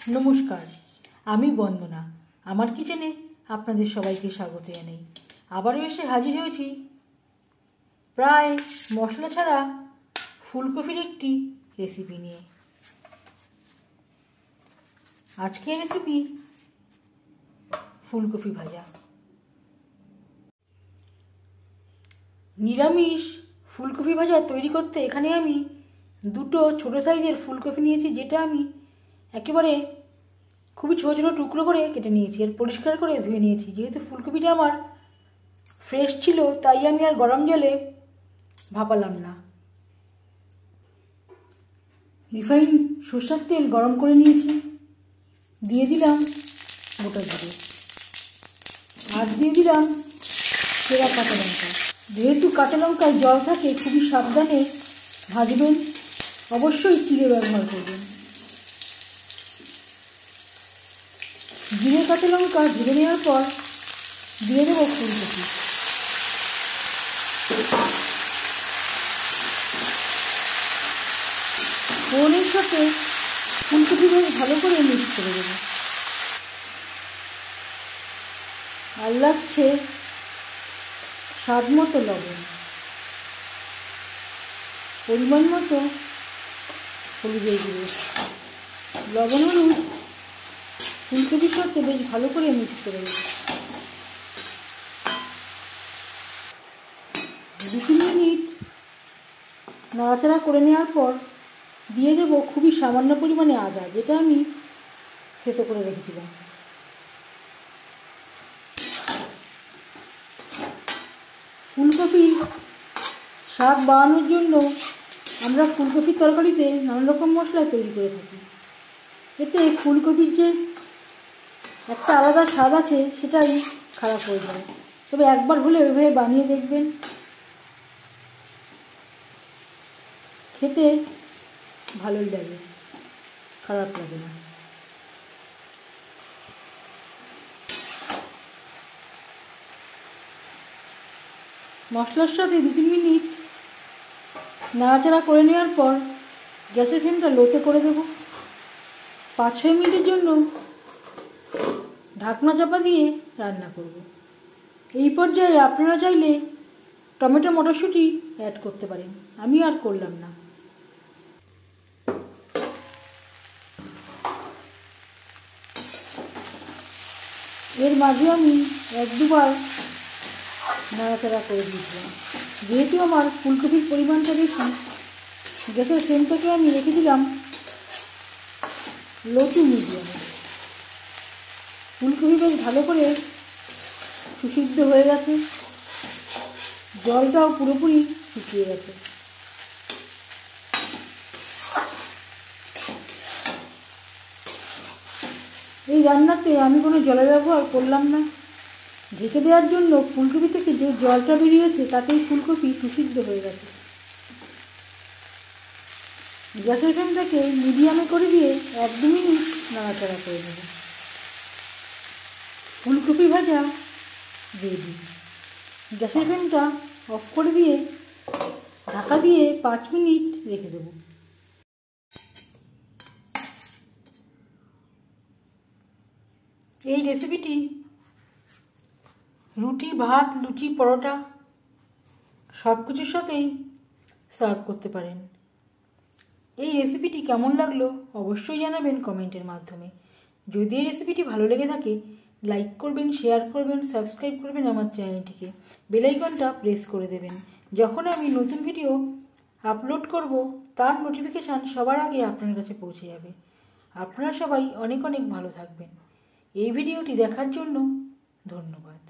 নমস্কার, আমি বন্দনা। আমার কিচেনে আপনাদের সবাইকে স্বাগত জানাই। আবারও এসে হাজির হয়েছি প্রায় মশলা ছাড়া ফুলকপির একটি রেসিপি নিয়ে। আজকের রেসিপি ফুলকপি ভাজা। নিরামিষ ফুলকপি ভাজা তৈরি করতে এখানে আমি দুটো ছোটো সাইজের ফুলকপি নিয়েছি, যেটা আমি একেবারে খুবই ছোটো ছোটো টুকরো করে কেটে নিয়েছি আর পরিষ্কার করে ধুয়ে নিয়েছি। যেহেতু ফুলকপিটা আমার ফ্রেশ ছিল, তাই আমি আর গরম জলে ভাপালাম না। রিফাইন সরষের তেল গরম করে নিয়েছি, দিয়ে দিলাম গোটা জিরে আর দিয়ে দিলাম চেরা কাঁচা লঙ্কা। যেহেতু কাঁচা লঙ্কায় জল থাকে, খুবই সাবধানে ভাজবেন, অবশ্যই চিড়ে ব্যবহার করবেন। জিরে কাঁচা লঙ্কা ভেজে নেওয়ার পর দিয়ে দেবো ফুলকপি। ফোড়নের সাথে ফুলকপি বেশ ভালো করে মিক্স করে দেবো। আর লাগছে স্বাদ মতো লবণ, পরিমাণ মতো হলুদের গুঁড়ো, লবণ হলুদ ফুলকপির সাথে বেশ ভালো করে মিক্স করে দেবো। 2-3 মিনিট নাড়াচাড়া করে নেওয়ার পর দিয়ে দেবো খুবই সামান্য পরিমাণে আদা, যেটা আমি থেতো করে রেখেছিলাম। ফুলকপির স্বাদ বাড়ানোর জন্য আমরা ফুলকপির তরকারিতে নানা রকম মশলা তৈরি করে থাকি। এতে ফুলকপির যে একটা আলাদা স্বাদ আছে, সেটাই খারাপ হয়ে যায়। তবে একবার হলে ওইভাবে বানিয়ে দেখবেন, খেতে ভালোই লাগে, খারাপ লাগে না। মশলার সাথে 2-3 মিনিট নাড়াচাড়া করে নেওয়ার পর গ্যাসের ফ্লেমটা লোতে করে দেব। 5-6 মিনিটের জন্য ঢাকনা চাপা দিয়ে রান্না করব। এই পর্যায়ে আপনারা চাইলে টমেটো মটরশুঁটি অ্যাড করতে পারেন, আমি আর করলাম না। এর মাঝে আমি 1-2 বার নাড়াচাড়া করে দিয়েছিলাম। যেহেতু আমার ফুলকপির পরিমাণটা বেশি, গ্যাসের ফ্লেমটাকে আমি রেখে দিলাম লো টু মিডিয়ামে। ফুলকপি বেশ ভালো করে সুসিদ্ধ হয়ে গেছে, জলটাও পুরোপুরি শুকিয়ে গেছে। এই রান্নাতে আমি কোনো জলের ব্যবহার করলাম না। ঢেকে দেওয়ার জন্য ফুলকপি থেকে যে জলটা বেরিয়েছে, তাতেই ফুলকপি সুসিদ্ধ হয়ে গেছে। গ্যাসের ফ্লেমটাকে মিডিয়ামে করে দিয়ে 1-2 মিনিট নাড়াচাড়া করে নেব। ফুলকপি ভাজা রেডি। গ্যাসের ফ্লেমটা অফ করে দিয়ে ঢাকা দিয়ে 5 মিনিট রেখে দেব। এই রেসিপিটি রুটি, ভাত, লুচি, পরোটা সব কিছুর সাথেই সার্ভ করতে পারেন। এই রেসিপিটি কেমন লাগলো অবশ্যই জানাবেন কমেন্টের মাধ্যমে। যদি এই রেসিপিটি ভালো লেগে থাকে, লাইক করবেন, শেয়ার করবেন, সাবস্ক্রাইব করবেন আমার চ্যানেলটিকে, বেল আইকনটা প্রেস করে দেবেন। যখন আমি নতুন ভিডিও আপলোড করব, তার নোটিফিকেশান সবার আগে আপনার কাছে পৌঁছে যাবে। আপনারা সবাই অনেক অনেক ভালো থাকবেন। এই ভিডিওটি দেখার জন্য ধন্যবাদ।